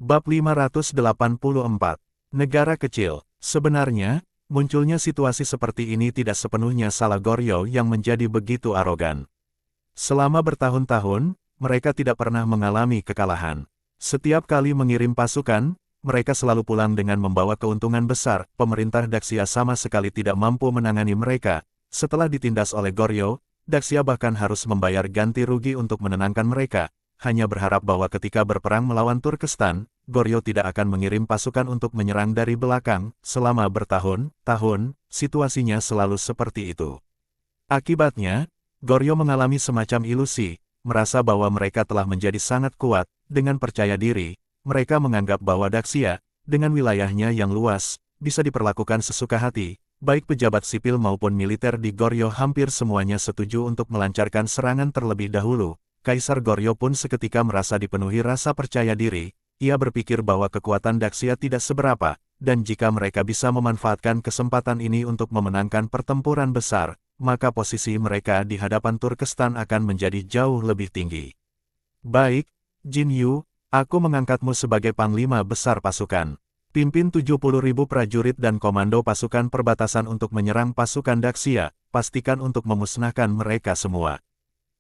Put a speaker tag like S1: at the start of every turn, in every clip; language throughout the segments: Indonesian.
S1: Bab 584. Negara kecil. Sebenarnya, munculnya situasi seperti ini tidak sepenuhnya salah Goryeo yang menjadi begitu arogan. Selama bertahun-tahun, mereka tidak pernah mengalami kekalahan. Setiap kali mengirim pasukan, mereka selalu pulang dengan membawa keuntungan besar. Pemerintah Daxia sama sekali tidak mampu menangani mereka. Setelah ditindas oleh Goryeo, Daxia bahkan harus membayar ganti rugi untuk menenangkan mereka, hanya berharap bahwa ketika berperang melawan Turkestan, Goryeo tidak akan mengirim pasukan untuk menyerang dari belakang. Selama bertahun-tahun, situasinya selalu seperti itu. Akibatnya, Goryeo mengalami semacam ilusi, merasa bahwa mereka telah menjadi sangat kuat. Dengan percaya diri, mereka menganggap bahwa Daxia, dengan wilayahnya yang luas, bisa diperlakukan sesuka hati. Baik pejabat sipil maupun militer di Goryeo hampir semuanya setuju untuk melancarkan serangan terlebih dahulu. Kaisar Goryeo pun seketika merasa dipenuhi rasa percaya diri. Ia berpikir bahwa kekuatan Daxia tidak seberapa, dan jika mereka bisa memanfaatkan kesempatan ini untuk memenangkan pertempuran besar, maka posisi mereka di hadapan Turkestan akan menjadi jauh lebih tinggi. Baik, Jin Yu, aku mengangkatmu sebagai panglima besar pasukan. Pimpin 70.000 prajurit dan komando pasukan perbatasan untuk menyerang pasukan Daxia, pastikan untuk memusnahkan mereka semua.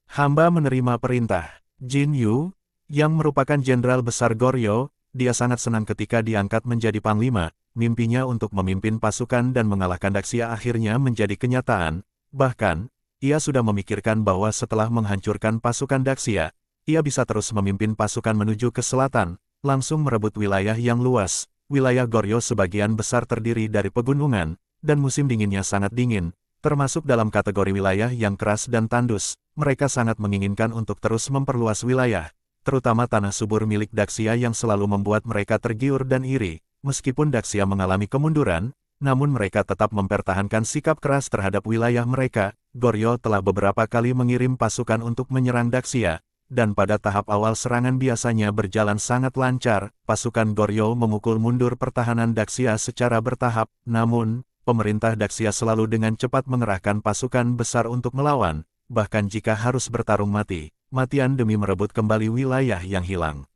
S1: Hamba menerima perintah. Jin Yu, yang merupakan jenderal besar Goryeo, dia sangat senang ketika diangkat menjadi panglima. Mimpinya untuk memimpin pasukan dan mengalahkan Daxia akhirnya menjadi kenyataan. Bahkan, ia sudah memikirkan bahwa setelah menghancurkan pasukan Daxia, ia bisa terus memimpin pasukan menuju ke selatan, langsung merebut wilayah yang luas. Wilayah Goryeo sebagian besar terdiri dari pegunungan, dan musim dinginnya sangat dingin, termasuk dalam kategori wilayah yang keras dan tandus. Mereka sangat menginginkan untuk terus memperluas wilayah, terutama tanah subur milik Daxia yang selalu membuat mereka tergiur dan iri. Meskipun Daxia mengalami kemunduran, namun mereka tetap mempertahankan sikap keras terhadap wilayah mereka. Goryeo telah beberapa kali mengirim pasukan untuk menyerang Daxia, dan pada tahap awal serangan biasanya berjalan sangat lancar. Pasukan Goryeo memukul mundur pertahanan Daxia secara bertahap, namun, pemerintah Daxia selalu dengan cepat mengerahkan pasukan besar untuk melawan, bahkan jika harus bertarung mati-matian demi merebut kembali wilayah yang hilang.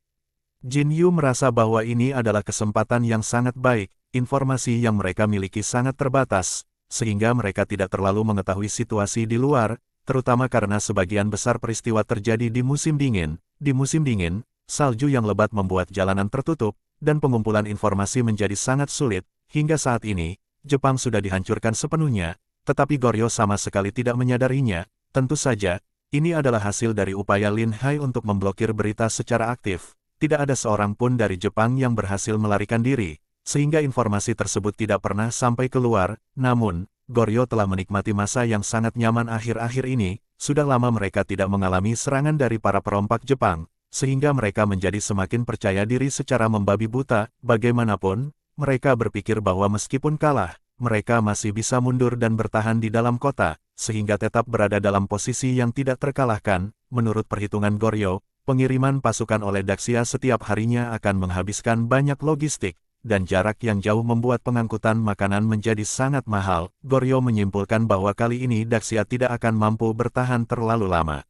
S1: Jin Yu merasa bahwa ini adalah kesempatan yang sangat baik. Informasi yang mereka miliki sangat terbatas, sehingga mereka tidak terlalu mengetahui situasi di luar, terutama karena sebagian besar peristiwa terjadi di musim dingin. Di musim dingin, salju yang lebat membuat jalanan tertutup, dan pengumpulan informasi menjadi sangat sulit. Hingga saat ini, Jepang sudah dihancurkan sepenuhnya, tetapi Goryeo sama sekali tidak menyadarinya. Tentu saja, ini adalah hasil dari upaya Lin Hai untuk memblokir berita secara aktif. Tidak ada seorang pun dari Jepang yang berhasil melarikan diri, sehingga informasi tersebut tidak pernah sampai keluar. Namun, Goryeo telah menikmati masa yang sangat nyaman akhir-akhir ini. Sudah lama mereka tidak mengalami serangan dari para perompak Jepang, sehingga mereka menjadi semakin percaya diri secara membabi buta. Bagaimanapun, mereka berpikir bahwa meskipun kalah, mereka masih bisa mundur dan bertahan di dalam kota, sehingga tetap berada dalam posisi yang tidak terkalahkan. Menurut perhitungan Goryeo, pengiriman pasukan oleh Daxia setiap harinya akan menghabiskan banyak logistik, dan jarak yang jauh membuat pengangkutan makanan menjadi sangat mahal. Goryeo menyimpulkan bahwa kali ini Daxia tidak akan mampu bertahan terlalu lama.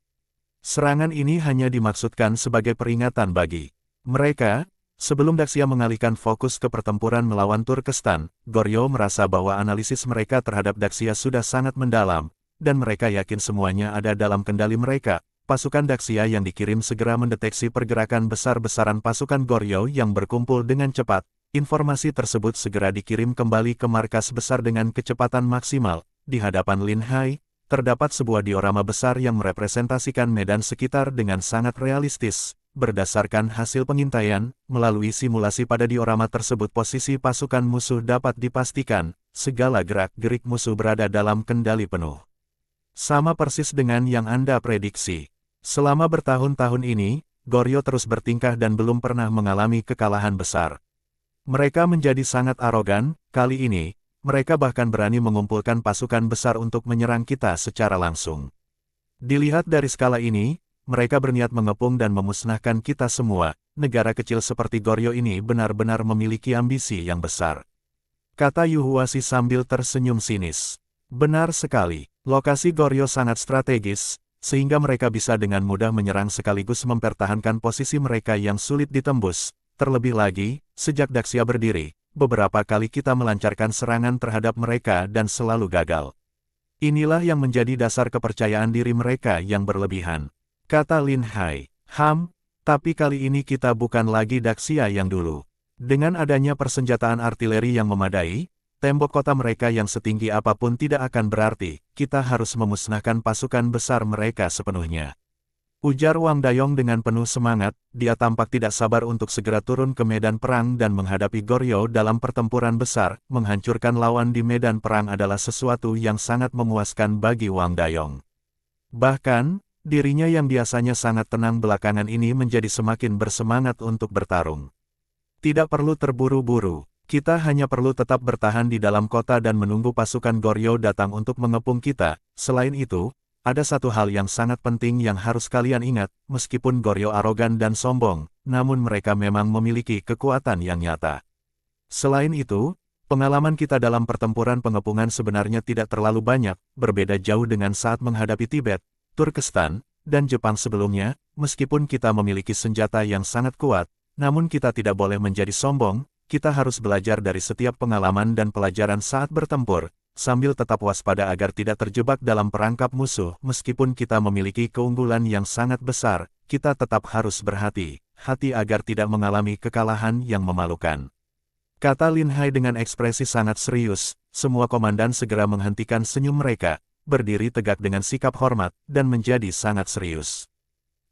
S1: Serangan ini hanya dimaksudkan sebagai peringatan bagi mereka. Sebelum Daxia mengalihkan fokus ke pertempuran melawan Turkestan, Goryeo merasa bahwa analisis mereka terhadap Daxia sudah sangat mendalam, dan mereka yakin semuanya ada dalam kendali mereka. Pasukan Daxia yang dikirim segera mendeteksi pergerakan besar-besaran pasukan Goryeo yang berkumpul dengan cepat. Informasi tersebut segera dikirim kembali ke markas besar dengan kecepatan maksimal. Di hadapan Lin Hai, terdapat sebuah diorama besar yang merepresentasikan medan sekitar dengan sangat realistis. Berdasarkan hasil pengintaian, melalui simulasi pada diorama tersebut posisi pasukan musuh dapat dipastikan. Segala gerak-gerik musuh berada dalam kendali penuh. Sama persis dengan yang Anda prediksi. Selama bertahun-tahun ini, Goryeo terus bertingkah dan belum pernah mengalami kekalahan besar. Mereka menjadi sangat arogan. Kali ini, mereka bahkan berani mengumpulkan pasukan besar untuk menyerang kita secara langsung. Dilihat dari skala ini, mereka berniat mengepung dan memusnahkan kita semua. Negara kecil seperti Goryeo ini benar-benar memiliki ambisi yang besar, kata Yu Huashi sambil tersenyum sinis. Benar sekali, lokasi Goryeo sangat strategis, sehingga mereka bisa dengan mudah menyerang sekaligus mempertahankan posisi mereka yang sulit ditembus. Terlebih lagi, sejak Daxia berdiri, beberapa kali kita melancarkan serangan terhadap mereka dan selalu gagal. Inilah yang menjadi dasar kepercayaan diri mereka yang berlebihan. Kata Lin Hai. Tapi kali ini kita bukan lagi Daxia yang dulu. Dengan adanya persenjataan artileri yang memadai, tembok kota mereka yang setinggi apapun tidak akan berarti, kita harus memusnahkan pasukan besar mereka sepenuhnya. Ujar Wang Dayong dengan penuh semangat, dia tampak tidak sabar untuk segera turun ke medan perang dan menghadapi Goryeo dalam pertempuran besar. Menghancurkan lawan di medan perang adalah sesuatu yang sangat memuaskan bagi Wang Dayong. Bahkan, dirinya yang biasanya sangat tenang belakangan ini menjadi semakin bersemangat untuk bertarung. Tidak perlu terburu-buru, kita hanya perlu tetap bertahan di dalam kota dan menunggu pasukan Goryeo datang untuk mengepung kita. Selain itu, ada satu hal yang sangat penting yang harus kalian ingat, meskipun Goryeo arogan dan sombong, namun mereka memang memiliki kekuatan yang nyata. Selain itu, pengalaman kita dalam pertempuran pengepungan sebenarnya tidak terlalu banyak, berbeda jauh dengan saat menghadapi Tibet, Turkestan, dan Jepang sebelumnya. Meskipun kita memiliki senjata yang sangat kuat, namun kita tidak boleh menjadi sombong, kita harus belajar dari setiap pengalaman dan pelajaran saat bertempur, sambil tetap waspada agar tidak terjebak dalam perangkap musuh. Meskipun kita memiliki keunggulan yang sangat besar, kita tetap harus berhati-hati agar tidak mengalami kekalahan yang memalukan. Kata Lin Hai dengan ekspresi sangat serius. Semua komandan segera menghentikan senyum mereka, berdiri tegak dengan sikap hormat, dan menjadi sangat serius.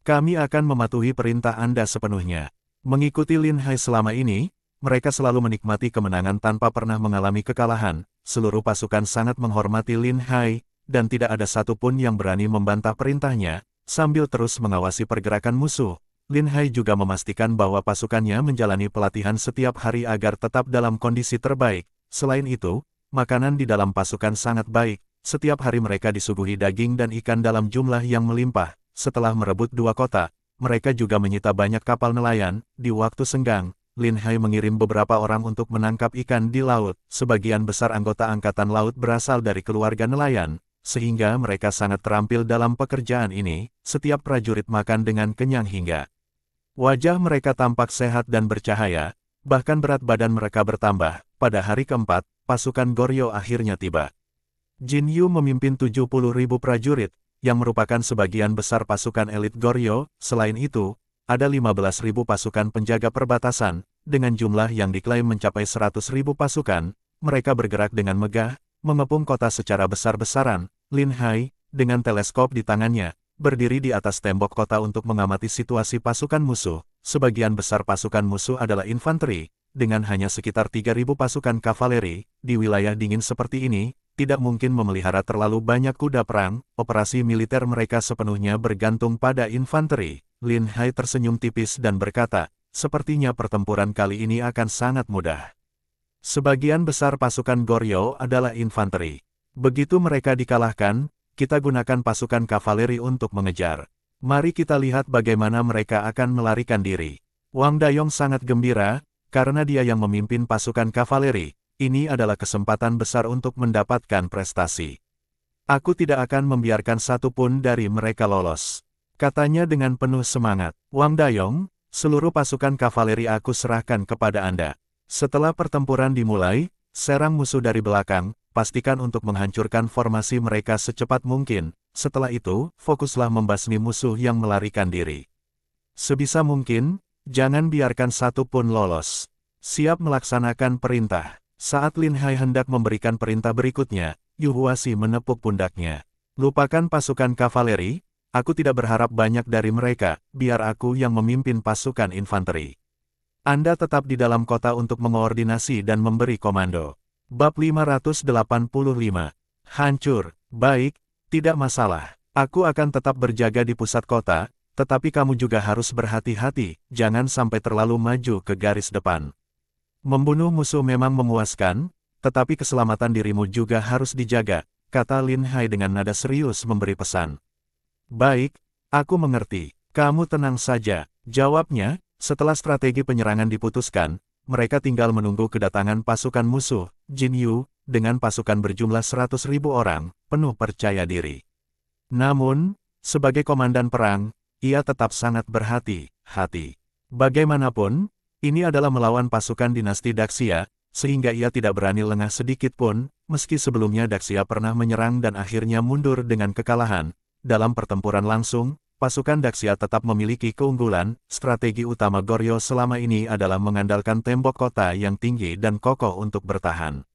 S1: Kami akan mematuhi perintah Anda sepenuhnya. Mengikuti Lin Hai selama ini, mereka selalu menikmati kemenangan tanpa pernah mengalami kekalahan. Seluruh pasukan sangat menghormati Lin Hai, dan tidak ada satupun yang berani membantah perintahnya. Sambil terus mengawasi pergerakan musuh, Lin Hai juga memastikan bahwa pasukannya menjalani pelatihan setiap hari agar tetap dalam kondisi terbaik. Selain itu, makanan di dalam pasukan sangat baik. Setiap hari mereka disuguhi daging dan ikan dalam jumlah yang melimpah. Setelah merebut 2 kota, mereka juga menyita banyak kapal nelayan. Di waktu senggang, Lin Hai mengirim beberapa orang untuk menangkap ikan di laut. Sebagian besar anggota angkatan laut berasal dari keluarga nelayan, sehingga mereka sangat terampil dalam pekerjaan ini. Setiap prajurit makan dengan kenyang hingga wajah mereka tampak sehat dan bercahaya, bahkan berat badan mereka bertambah. Pada hari keempat, pasukan Goryeo akhirnya tiba. Jin Yu memimpin 70.000 prajurit, yang merupakan sebagian besar pasukan elit Goryeo. Selain itu, ada 15.000 pasukan penjaga perbatasan, dengan jumlah yang diklaim mencapai 100.000 pasukan. Mereka bergerak dengan megah, mengepung kota secara besar-besaran. Lin Hai, dengan teleskop di tangannya, berdiri di atas tembok kota untuk mengamati situasi pasukan musuh. Sebagian besar pasukan musuh adalah infanteri, dengan hanya sekitar 3.000 pasukan kavaleri. Di wilayah dingin seperti ini, tidak mungkin memelihara terlalu banyak kuda perang. Operasi militer mereka sepenuhnya bergantung pada infanteri. Lin Hai tersenyum tipis dan berkata, sepertinya pertempuran kali ini akan sangat mudah. Sebagian besar pasukan Goryeo adalah infanteri. Begitu mereka dikalahkan, kita gunakan pasukan kavaleri untuk mengejar. Mari kita lihat bagaimana mereka akan melarikan diri. Wang Dayong sangat gembira, karena dia yang memimpin pasukan kavaleri. Ini adalah kesempatan besar untuk mendapatkan prestasi. Aku tidak akan membiarkan satupun dari mereka lolos. Katanya dengan penuh semangat. Wang Dayong, seluruh pasukan kavaleri aku serahkan kepada Anda. Setelah pertempuran dimulai, serang musuh dari belakang, pastikan untuk menghancurkan formasi mereka secepat mungkin. Setelah itu, fokuslah membasmi musuh yang melarikan diri. Sebisa mungkin, jangan biarkan satupun lolos. Siap melaksanakan perintah. Saat Lin Hai hendak memberikan perintah berikutnya, Yu Huasi menepuk pundaknya. Lupakan pasukan kavaleri. Aku tidak berharap banyak dari mereka, biar aku yang memimpin pasukan infanteri. Anda tetap di dalam kota untuk mengoordinasi dan memberi komando. Bab 585. Hancur. Baik, tidak masalah. Aku akan tetap berjaga di pusat kota, tetapi kamu juga harus berhati-hati, jangan sampai terlalu maju ke garis depan. Membunuh musuh memang memuaskan, tetapi keselamatan dirimu juga harus dijaga, kata Lin Hai dengan nada serius memberi pesan. Baik, aku mengerti. Kamu tenang saja, jawabnya. Setelah strategi penyerangan diputuskan, mereka tinggal menunggu kedatangan pasukan musuh. Jin Yu, dengan pasukan berjumlah 100.000 orang, penuh percaya diri. Namun, sebagai komandan perang, ia tetap sangat berhati-hati. Bagaimanapun, Ini adalah melawan pasukan dinasti Daxia, sehingga ia tidak berani lengah sedikit pun, meski sebelumnya Daxia pernah menyerang dan akhirnya mundur dengan kekalahan. Dalam pertempuran langsung, pasukan Daxia tetap memiliki keunggulan. Strategi utama Goryeo selama ini adalah mengandalkan tembok kota yang tinggi dan kokoh untuk bertahan.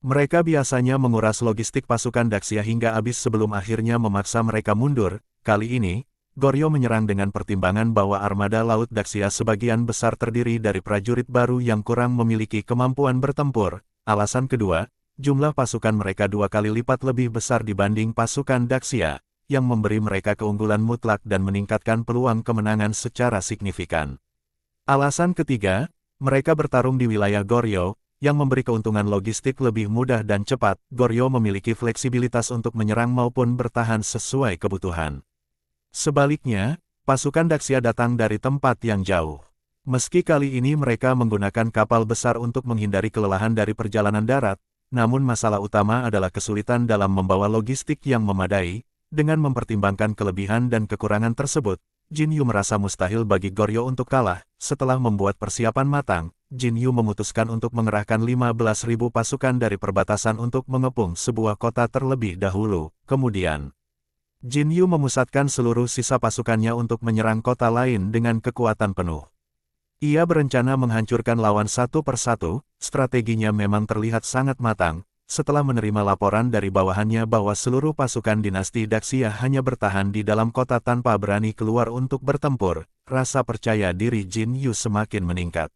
S1: Mereka biasanya menguras logistik pasukan Daxia hingga habis sebelum akhirnya memaksa mereka mundur. Kali ini, Goryeo menyerang dengan pertimbangan bahwa armada laut Daxia sebagian besar terdiri dari prajurit baru yang kurang memiliki kemampuan bertempur. Alasan kedua, jumlah pasukan mereka 2 kali lipat lebih besar dibanding pasukan Daxia, yang memberi mereka keunggulan mutlak dan meningkatkan peluang kemenangan secara signifikan. Alasan ketiga, mereka bertarung di wilayah Goryeo, yang memberi keuntungan logistik lebih mudah dan cepat. Goryeo memiliki fleksibilitas untuk menyerang maupun bertahan sesuai kebutuhan. Sebaliknya, pasukan Daxia datang dari tempat yang jauh. Meski kali ini mereka menggunakan kapal besar untuk menghindari kelelahan dari perjalanan darat, namun masalah utama adalah kesulitan dalam membawa logistik yang memadai. Dengan mempertimbangkan kelebihan dan kekurangan tersebut, Jin Yu merasa mustahil bagi Goryeo untuk kalah. Setelah membuat persiapan matang, Jin Yu memutuskan untuk mengerahkan 15.000 pasukan dari perbatasan untuk mengepung sebuah kota terlebih dahulu. Kemudian, Jin Yu memusatkan seluruh sisa pasukannya untuk menyerang kota lain dengan kekuatan penuh. Ia berencana menghancurkan lawan satu persatu. Strateginya memang terlihat sangat matang. Setelah menerima laporan dari bawahannya bahwa seluruh pasukan dinasti Daxia hanya bertahan di dalam kota tanpa berani keluar untuk bertempur, rasa percaya diri Jin Yu semakin meningkat.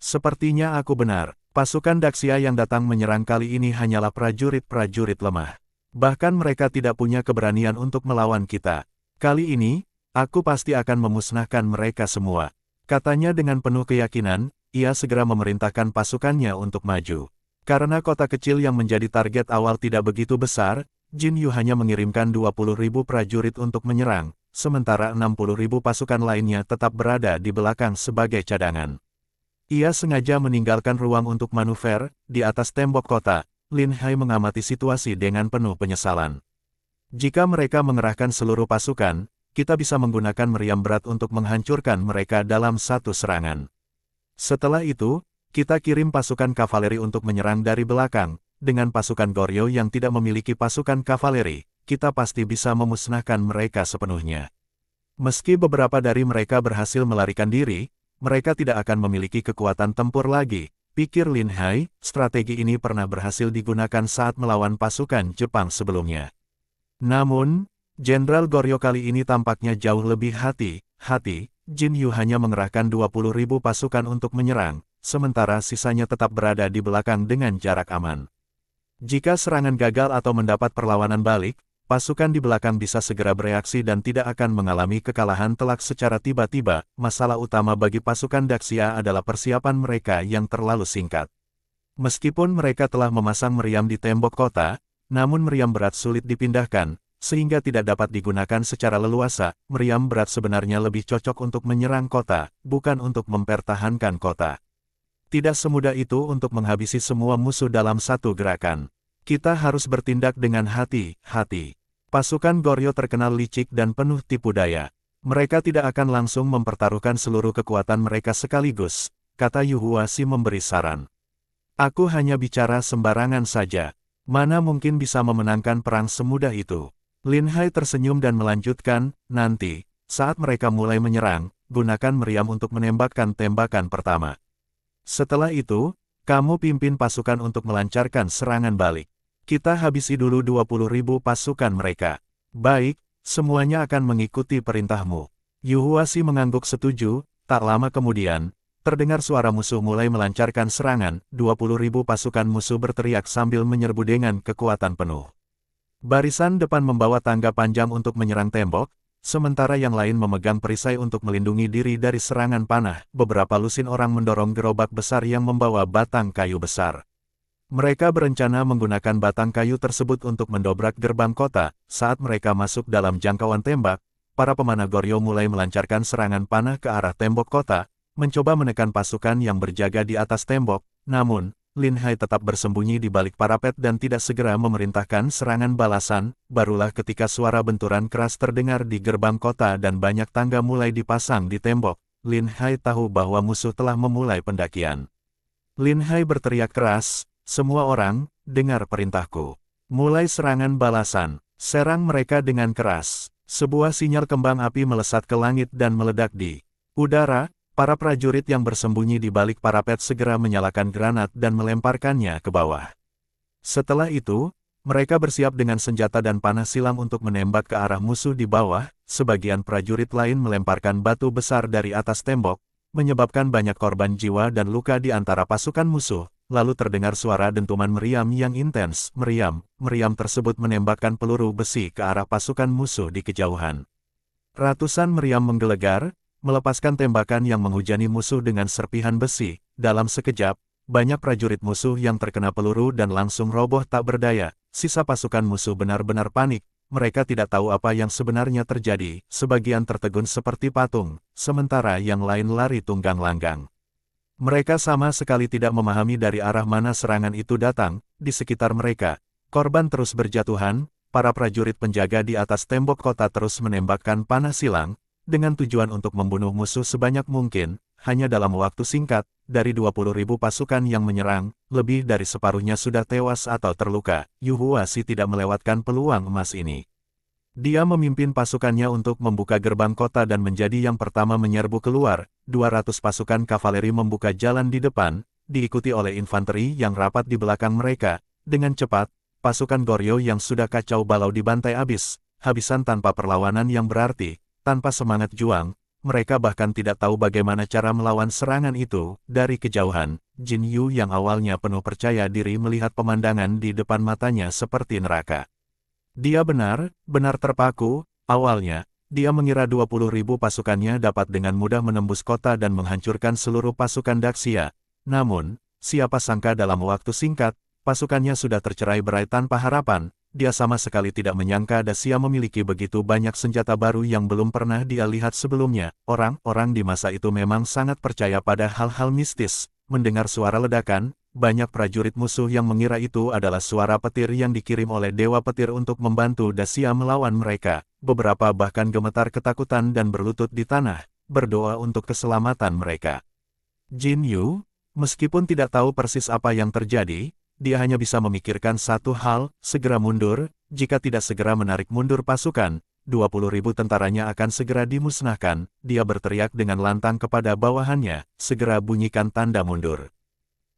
S1: Sepertinya aku benar, pasukan Daxia yang datang menyerang kali ini hanyalah prajurit-prajurit lemah. Bahkan mereka tidak punya keberanian untuk melawan kita. Kali ini, aku pasti akan memusnahkan mereka semua. Katanya dengan penuh keyakinan, ia segera memerintahkan pasukannya untuk maju. Karena kota kecil yang menjadi target awal tidak begitu besar, Jin Yu hanya mengirimkan 20.000 prajurit untuk menyerang, sementara 60.000 pasukan lainnya tetap berada di belakang sebagai cadangan. Ia sengaja meninggalkan ruang untuk manuver di atas tembok kota. Lin Hai mengamati situasi dengan penuh penyesalan. Jika mereka mengerahkan seluruh pasukan, kita bisa menggunakan meriam berat untuk menghancurkan mereka dalam satu serangan. Setelah itu, kita kirim pasukan kavaleri untuk menyerang dari belakang. Dengan pasukan Goryeo yang tidak memiliki pasukan kavaleri, kita pasti bisa memusnahkan mereka sepenuhnya. Meski beberapa dari mereka berhasil melarikan diri, mereka tidak akan memiliki kekuatan tempur lagi. Pikir Lin Hai, strategi ini pernah berhasil digunakan saat melawan pasukan Jepang sebelumnya. Namun, Jenderal Goryeo kali ini tampaknya jauh lebih hati-hati. Jin Yu hanya mengerahkan 20.000 pasukan untuk menyerang, sementara sisanya tetap berada di belakang dengan jarak aman. Jika serangan gagal atau mendapat perlawanan balik, pasukan di belakang bisa segera bereaksi dan tidak akan mengalami kekalahan telak secara tiba-tiba. Masalah utama bagi pasukan Daxia adalah persiapan mereka yang terlalu singkat. Meskipun mereka telah memasang meriam di tembok kota, namun meriam berat sulit dipindahkan, sehingga tidak dapat digunakan secara leluasa. Meriam berat sebenarnya lebih cocok untuk menyerang kota, bukan untuk mempertahankan kota. Tidak semudah itu untuk menghabisi semua musuh dalam satu gerakan. Kita harus bertindak dengan hati-hati. Pasukan Goryeo terkenal licik dan penuh tipu daya. Mereka tidak akan langsung mempertaruhkan seluruh kekuatan mereka sekaligus, kata Yu Huashi memberi saran. Aku hanya bicara sembarangan saja. Mana mungkin bisa memenangkan perang semudah itu? Lin Hai tersenyum dan melanjutkan, nanti, saat mereka mulai menyerang, gunakan meriam untuk menembakkan tembakan pertama. Setelah itu, kamu pimpin pasukan untuk melancarkan serangan balik. Kita habisi dulu 20.000 pasukan mereka. Baik, semuanya akan mengikuti perintahmu. Yu Huashi mengangguk setuju. Tak lama kemudian, terdengar suara musuh mulai melancarkan serangan. 20.000 pasukan musuh berteriak sambil menyerbu dengan kekuatan penuh. Barisan depan membawa tangga panjang untuk menyerang tembok, sementara yang lain memegang perisai untuk melindungi diri dari serangan panah. Beberapa lusin orang mendorong gerobak besar yang membawa batang kayu besar. Mereka berencana menggunakan batang kayu tersebut untuk mendobrak gerbang kota. Saat mereka masuk dalam jangkauan tembak, para pemanah Goryeo mulai melancarkan serangan panah ke arah tembok kota, mencoba menekan pasukan yang berjaga di atas tembok. Namun, Lin Hai tetap bersembunyi di balik parapet dan tidak segera memerintahkan serangan balasan. Barulah ketika suara benturan keras terdengar di gerbang kota dan banyak tangga mulai dipasang di tembok, Lin Hai tahu bahwa musuh telah memulai pendakian. Lin Hai berteriak keras, "Semua orang, dengar perintahku. Mulai serangan balasan, serang mereka dengan keras." Sebuah sinyal kembang api melesat ke langit dan meledak di udara. Para prajurit yang bersembunyi di balik parapet segera menyalakan granat dan melemparkannya ke bawah. Setelah itu, mereka bersiap dengan senjata dan panah silam untuk menembak ke arah musuh di bawah. Sebagian prajurit lain melemparkan batu besar dari atas tembok, menyebabkan banyak korban jiwa dan luka di antara pasukan musuh. Lalu terdengar suara dentuman meriam yang intens. Meriam tersebut menembakkan peluru besi ke arah pasukan musuh di kejauhan. Ratusan meriam menggelegar, melepaskan tembakan yang menghujani musuh dengan serpihan besi. Dalam sekejap, banyak prajurit musuh yang terkena peluru dan langsung roboh tak berdaya. Sisa pasukan musuh benar-benar panik. Mereka tidak tahu apa yang sebenarnya terjadi. Sebagian tertegun seperti patung, sementara yang lain lari tunggang langgang. Mereka sama sekali tidak memahami dari arah mana serangan itu datang. Di sekitar mereka, korban terus berjatuhan. Para prajurit penjaga di atas tembok kota terus menembakkan panah silang, dengan tujuan untuk membunuh musuh sebanyak mungkin. Hanya dalam waktu singkat, dari 20.000 pasukan yang menyerang, lebih dari separuhnya sudah tewas atau terluka. Yu Huaxi tidak melewatkan peluang emas ini. Dia memimpin pasukannya untuk membuka gerbang kota dan menjadi yang pertama menyerbu keluar. 200 pasukan kavaleri membuka jalan di depan, diikuti oleh infanteri yang rapat di belakang mereka. Dengan cepat, pasukan Goryeo yang sudah kacau balau dibantai habisan tanpa perlawanan yang berarti, tanpa semangat juang. Mereka bahkan tidak tahu bagaimana cara melawan serangan itu. Dari kejauhan, Jin Yu yang awalnya penuh percaya diri melihat pemandangan di depan matanya seperti neraka. Dia benar-benar terpaku. Awalnya, dia mengira 20.000 pasukannya dapat dengan mudah menembus kota dan menghancurkan seluruh pasukan Daxia. Namun, siapa sangka dalam waktu singkat, pasukannya sudah tercerai-berai tanpa harapan. Dia sama sekali tidak menyangka Daxia memiliki begitu banyak senjata baru yang belum pernah dia lihat sebelumnya. Orang-orang di masa itu memang sangat percaya pada hal-hal mistis. Mendengar suara ledakan, banyak prajurit musuh yang mengira itu adalah suara petir yang dikirim oleh Dewa Petir untuk membantu Daxia melawan mereka. Beberapa bahkan gemetar ketakutan dan berlutut di tanah, berdoa untuk keselamatan mereka. Jin Yu, meskipun tidak tahu persis apa yang terjadi, dia hanya bisa memikirkan satu hal, segera mundur. Jika tidak segera menarik mundur pasukan, 20.000 tentaranya akan segera dimusnahkan. Dia berteriak dengan lantang kepada bawahannya, segera bunyikan tanda mundur.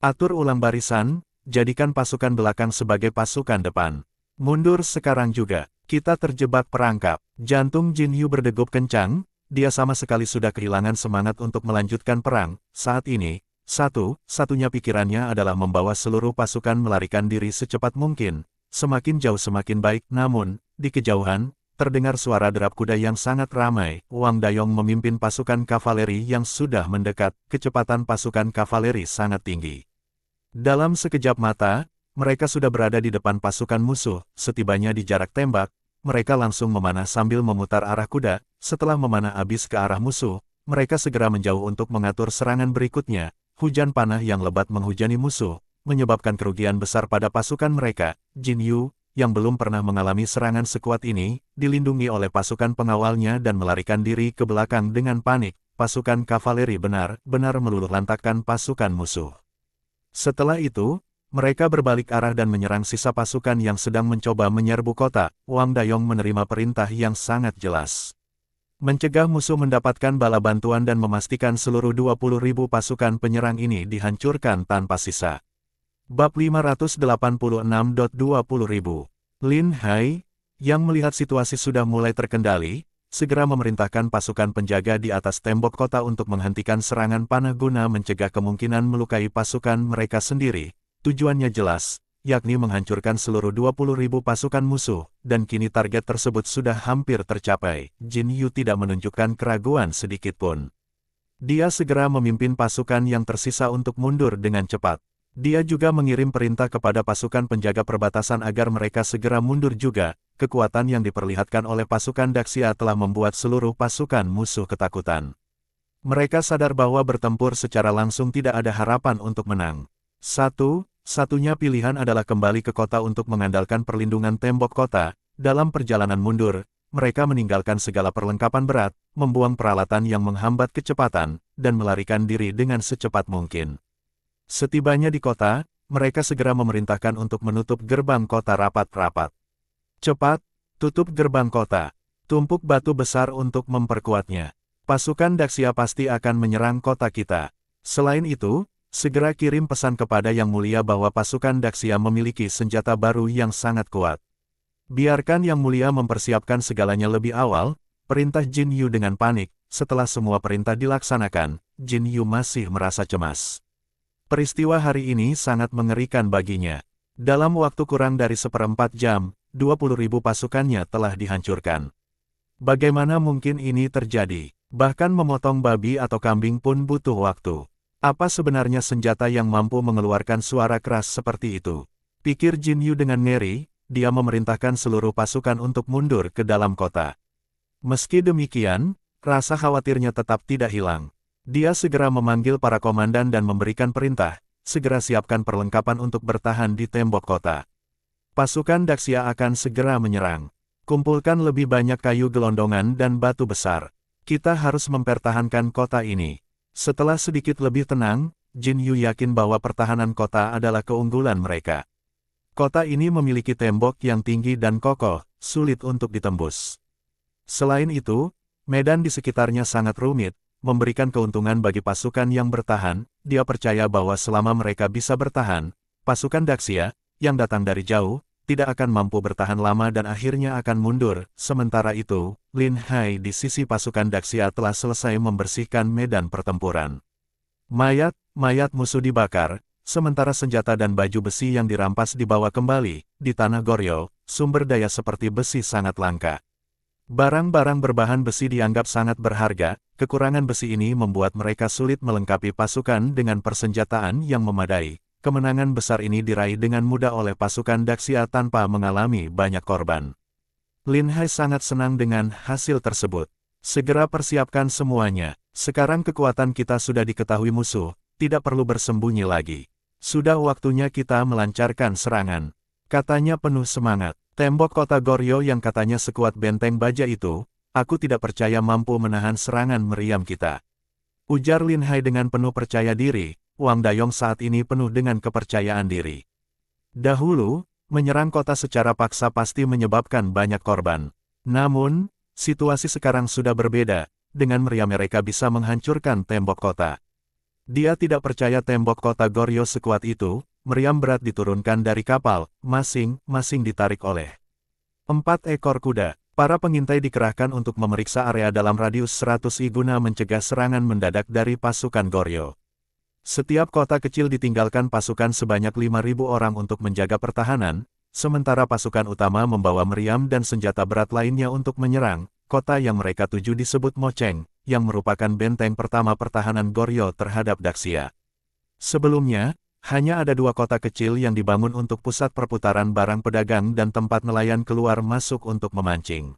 S1: Atur ulang barisan, jadikan pasukan belakang sebagai pasukan depan. Mundur sekarang juga, kita terjebak perangkap. Jantung Jin Yu berdegup kencang, dia sama sekali sudah kehilangan semangat untuk melanjutkan perang. Saat ini, satu-satunya pikirannya adalah membawa seluruh pasukan melarikan diri secepat mungkin. Semakin jauh semakin baik. Namun, di kejauhan, terdengar suara derap kuda yang sangat ramai. Wang Dayong memimpin pasukan kavaleri yang sudah mendekat. Kecepatan pasukan kavaleri sangat tinggi. Dalam sekejap mata, mereka sudah berada di depan pasukan musuh. Setibanya di jarak tembak, mereka langsung memanah sambil memutar arah kuda. Setelah memanah habis ke arah musuh, mereka segera menjauh untuk mengatur serangan berikutnya. Hujan panah yang lebat menghujani musuh, menyebabkan kerugian besar pada pasukan mereka. Jin Yu, yang belum pernah mengalami serangan sekuat ini, dilindungi oleh pasukan pengawalnya dan melarikan diri ke belakang dengan panik. Pasukan kavaleri benar-benar meluluh lantakkan pasukan musuh. Setelah itu, mereka berbalik arah dan menyerang sisa pasukan yang sedang mencoba menyerbu kota. Wang Dayong menerima perintah yang sangat jelas. Mencegah musuh mendapatkan bala bantuan dan memastikan seluruh 20.000 pasukan penyerang ini dihancurkan tanpa sisa. Bab 586.20.000. Lin Hai, yang melihat situasi sudah mulai terkendali, segera memerintahkan pasukan penjaga di atas tembok kota untuk menghentikan serangan panah guna mencegah kemungkinan melukai pasukan mereka sendiri. Tujuannya jelas, yakni menghancurkan seluruh 20.000 pasukan musuh, dan kini target tersebut sudah hampir tercapai. Jin Yu tidak menunjukkan keraguan sedikitpun. Dia segera memimpin pasukan yang tersisa untuk mundur dengan cepat. Dia juga mengirim perintah kepada pasukan penjaga perbatasan agar mereka segera mundur juga. Kekuatan yang diperlihatkan oleh pasukan Daxia telah membuat seluruh pasukan musuh ketakutan. Mereka sadar bahwa bertempur secara langsung tidak ada harapan untuk menang. Satunya pilihan adalah kembali ke kota untuk mengandalkan perlindungan tembok kota. Dalam perjalanan mundur, mereka meninggalkan segala perlengkapan berat, membuang peralatan yang menghambat kecepatan, dan melarikan diri dengan secepat mungkin. Setibanya di kota, mereka segera memerintahkan untuk menutup gerbang kota rapat-rapat. Cepat, tutup gerbang kota. Tumpuk batu besar untuk memperkuatnya. Pasukan Daxia pasti akan menyerang kota kita. Selain itu, segera kirim pesan kepada Yang Mulia bahwa pasukan Daxia memiliki senjata baru yang sangat kuat. Biarkan Yang Mulia mempersiapkan segalanya lebih awal, perintah Jin Yu dengan panik. Setelah semua perintah dilaksanakan, Jin Yu masih merasa cemas. Peristiwa hari ini sangat mengerikan baginya. Dalam waktu kurang dari 1/4 jam, 20.000 pasukannya telah dihancurkan. Bagaimana mungkin ini terjadi? Bahkan memotong babi atau kambing pun butuh waktu. Apa sebenarnya senjata yang mampu mengeluarkan suara keras seperti itu? Pikir Jin Yu dengan ngeri, dia memerintahkan seluruh pasukan untuk mundur ke dalam kota. Meski demikian, rasa khawatirnya tetap tidak hilang. Dia segera memanggil para komandan dan memberikan perintah, segera siapkan perlengkapan untuk bertahan di tembok kota. Pasukan Daxia akan segera menyerang. Kumpulkan lebih banyak kayu gelondongan dan batu besar. Kita harus mempertahankan kota ini. Setelah sedikit lebih tenang, Jin Yu yakin bahwa pertahanan kota adalah keunggulan mereka. Kota ini memiliki tembok yang tinggi dan kokoh, sulit untuk ditembus. Selain itu, medan di sekitarnya sangat rumit, memberikan keuntungan bagi pasukan yang bertahan. Dia percaya bahwa selama mereka bisa bertahan, pasukan Daxia, yang datang dari jauh, tidak akan mampu bertahan lama dan akhirnya akan mundur. Sementara itu, Lin Hai di sisi pasukan Daxia telah selesai membersihkan medan pertempuran. Mayat musuh dibakar, sementara senjata dan baju besi yang dirampas dibawa kembali. Di tanah Goryeo, sumber daya seperti besi sangat langka. Barang-barang berbahan besi dianggap sangat berharga. Kekurangan besi ini membuat mereka sulit melengkapi pasukan dengan persenjataan yang memadai. Kemenangan besar ini diraih dengan mudah oleh pasukan Daxia tanpa mengalami banyak korban. Lin Hai sangat senang dengan hasil tersebut. Segera persiapkan semuanya. Sekarang kekuatan kita sudah diketahui musuh, tidak perlu bersembunyi lagi. Sudah waktunya kita melancarkan serangan. Katanya penuh semangat. Tembok kota Goryeo yang katanya sekuat benteng baja itu, aku tidak percaya mampu menahan serangan meriam kita. Ujar Lin Hai dengan penuh percaya diri. Wang Dayong saat ini penuh dengan kepercayaan diri. Dahulu, menyerang kota secara paksa pasti menyebabkan banyak korban. Namun, situasi sekarang sudah berbeda. Dengan meriam mereka bisa menghancurkan tembok kota. Dia tidak percaya tembok kota Goryeo sekuat itu. Meriam berat diturunkan dari kapal, masing-masing ditarik oleh 4 ekor kuda. Para pengintai dikerahkan untuk memeriksa area dalam radius 100 i guna mencegah serangan mendadak dari pasukan Goryeo. Setiap kota kecil ditinggalkan pasukan sebanyak 5.000 orang untuk menjaga pertahanan, sementara pasukan utama membawa meriam dan senjata berat lainnya untuk menyerang. Kota yang mereka tuju disebut Mocheng, yang merupakan benteng pertama pertahanan Goryeo terhadap Daxia. Sebelumnya, hanya ada 2 kota kecil yang dibangun untuk pusat perputaran barang pedagang dan tempat nelayan keluar masuk untuk memancing.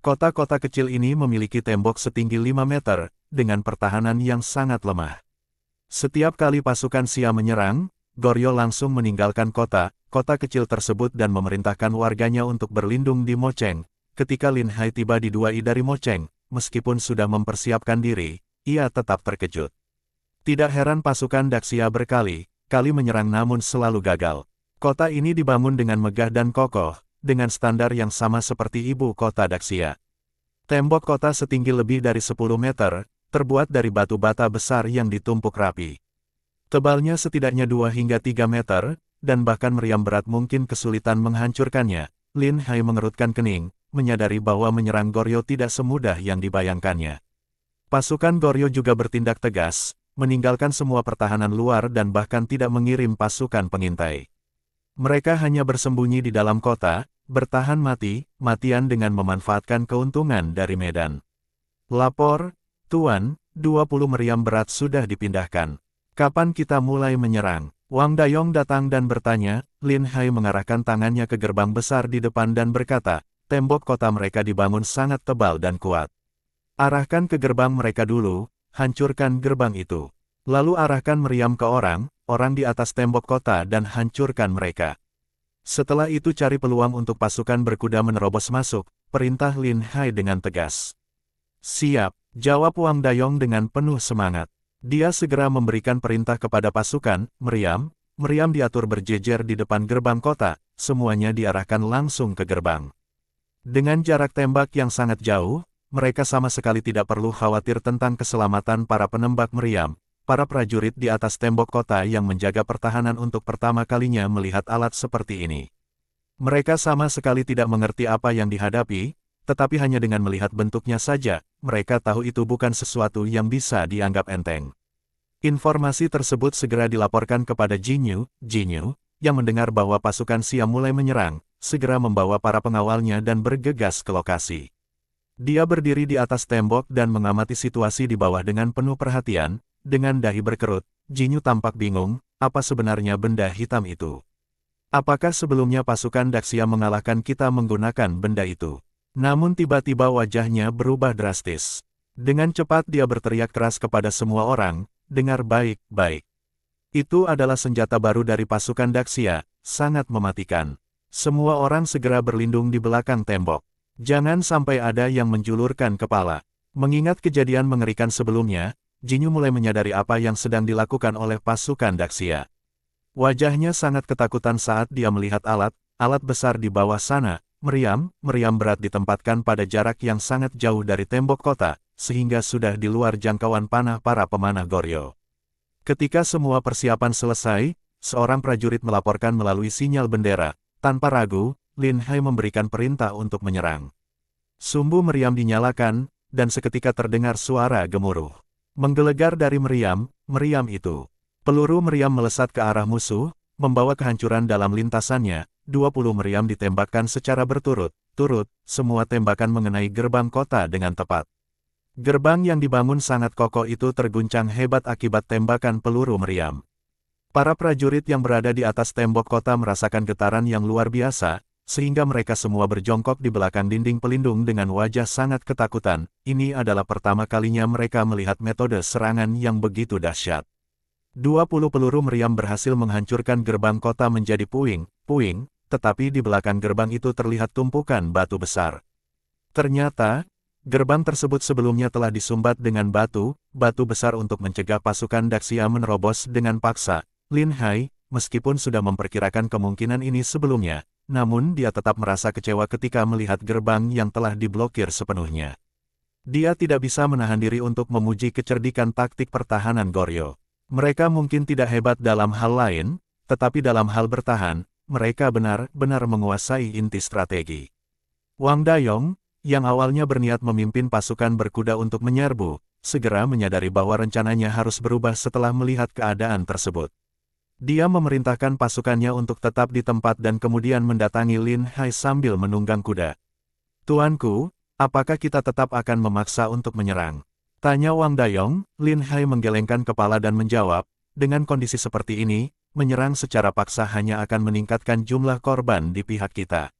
S1: Kota-kota kecil ini memiliki tembok setinggi 5 meter, dengan pertahanan yang sangat lemah. Setiap kali pasukan Xia menyerang, Goryeo langsung meninggalkan kota kecil tersebut dan memerintahkan warganya untuk berlindung di Mocheng. Ketika Lin Hai tiba di 2 i dari Mocheng, meskipun sudah mempersiapkan diri, ia tetap terkejut. Tidak heran pasukan Daxia berkali-kali menyerang namun selalu gagal. Kota ini dibangun dengan megah dan kokoh, dengan standar yang sama seperti ibu kota Daxia. Tembok kota setinggi lebih dari 10 meter, terbuat dari batu bata besar yang ditumpuk rapi. Tebalnya setidaknya 2 hingga 3 meter, dan bahkan meriam berat mungkin kesulitan menghancurkannya. Lin Hai mengerutkan kening, menyadari bahwa menyerang Goryeo tidak semudah yang dibayangkannya. Pasukan Goryeo juga bertindak tegas, meninggalkan semua pertahanan luar dan bahkan tidak mengirim pasukan pengintai. Mereka hanya bersembunyi di dalam kota, bertahan mati-matian dengan memanfaatkan keuntungan dari medan. Lapor, Tuan, 20 meriam berat sudah dipindahkan. Kapan kita mulai menyerang? Wang Dayong datang dan bertanya. Lin Hai mengarahkan tangannya ke gerbang besar di depan dan berkata, tembok kota mereka dibangun sangat tebal dan kuat. Arahkan ke gerbang mereka dulu. Hancurkan gerbang itu. Lalu arahkan meriam ke orang di atas tembok kota dan hancurkan mereka. Setelah itu cari peluang untuk pasukan berkuda menerobos masuk. perintah Lin Hai dengan tegas. Siap, jawab Wang Dayong dengan penuh semangat. Dia segera memberikan perintah kepada pasukan, meriam diatur berjejer di depan gerbang kota, semuanya diarahkan langsung ke gerbang. Dengan jarak tembak yang sangat jauh, mereka sama sekali tidak perlu khawatir tentang keselamatan para penembak meriam. Para prajurit di atas tembok kota yang menjaga pertahanan untuk pertama kalinya melihat alat seperti ini. Mereka sama sekali tidak mengerti apa yang dihadapi, tetapi hanya dengan melihat bentuknya saja, mereka tahu itu bukan sesuatu yang bisa dianggap enteng. Informasi tersebut segera dilaporkan kepada Jinyu, yang mendengar bahwa pasukan Xia mulai menyerang, segera membawa para pengawalnya dan bergegas ke lokasi. Dia berdiri di atas tembok dan mengamati situasi di bawah dengan penuh perhatian. Dengan dahi berkerut, Jinyu tampak bingung, apa sebenarnya benda hitam itu? Apakah sebelumnya pasukan Daxia mengalahkan kita menggunakan benda itu? Namun tiba-tiba wajahnya berubah drastis. Dengan cepat dia berteriak keras kepada semua orang, dengar baik-baik. Itu adalah senjata baru dari pasukan Daxia, sangat mematikan. Semua orang segera berlindung di belakang tembok. Jangan sampai ada yang menjulurkan kepala. Mengingat kejadian mengerikan sebelumnya, Jinyu mulai menyadari apa yang sedang dilakukan oleh pasukan Daxia. Wajahnya sangat ketakutan saat dia melihat alat besar di bawah sana. Meriam berat ditempatkan pada jarak yang sangat jauh dari tembok kota, sehingga sudah di luar jangkauan panah para pemanah Goryeo. Ketika semua persiapan selesai, seorang prajurit melaporkan melalui sinyal bendera. Tanpa ragu, Lin Hai memberikan perintah untuk menyerang. Sumbu meriam dinyalakan, dan seketika terdengar suara gemuruh. Menggelegar dari meriam itu. Peluru meriam melesat ke arah musuh, membawa kehancuran dalam lintasannya. 20 meriam ditembakkan secara berturut-turut, semua tembakan mengenai gerbang kota dengan tepat. Gerbang yang dibangun sangat kokoh itu terguncang hebat akibat tembakan peluru meriam. Para prajurit yang berada di atas tembok kota merasakan getaran yang luar biasa, sehingga mereka semua berjongkok di belakang dinding pelindung dengan wajah sangat ketakutan. Ini adalah pertama kalinya mereka melihat metode serangan yang begitu dahsyat. 20 peluru meriam berhasil menghancurkan gerbang kota menjadi puing-puing, tetapi di belakang gerbang itu terlihat tumpukan batu besar. Ternyata, gerbang tersebut sebelumnya telah disumbat dengan batu besar untuk mencegah pasukan Daxia menerobos dengan paksa. Lin Hai, meskipun sudah memperkirakan kemungkinan ini sebelumnya, namun dia tetap merasa kecewa ketika melihat gerbang yang telah diblokir sepenuhnya. Dia tidak bisa menahan diri untuk memuji kecerdikan taktik pertahanan Goryeo. Mereka mungkin tidak hebat dalam hal lain, tetapi dalam hal bertahan, mereka benar-benar menguasai inti strategi. Wang Dayong, yang awalnya berniat memimpin pasukan berkuda untuk menyerbu, segera menyadari bahwa rencananya harus berubah setelah melihat keadaan tersebut. Dia memerintahkan pasukannya untuk tetap di tempat dan kemudian mendatangi Lin Hai sambil menunggang kuda. "Tuanku, apakah kita tetap akan memaksa untuk menyerang?" tanya Wang Dayong. Lin Hai menggelengkan kepala dan menjawab, dengan kondisi seperti ini, menyerang secara paksa hanya akan meningkatkan jumlah korban di pihak kita.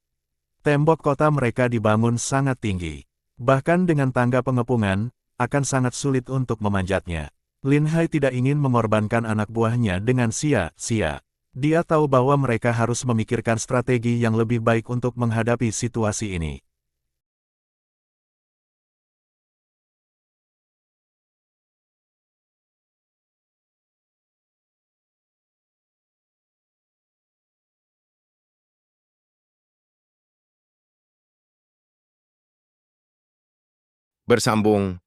S1: Tembok kota mereka dibangun sangat tinggi. Bahkan dengan tangga pengepungan, akan sangat sulit untuk memanjatnya. Lin Hai tidak ingin mengorbankan anak buahnya dengan sia-sia. Dia tahu bahwa mereka harus memikirkan strategi yang lebih baik untuk menghadapi situasi ini.
S2: Bersambung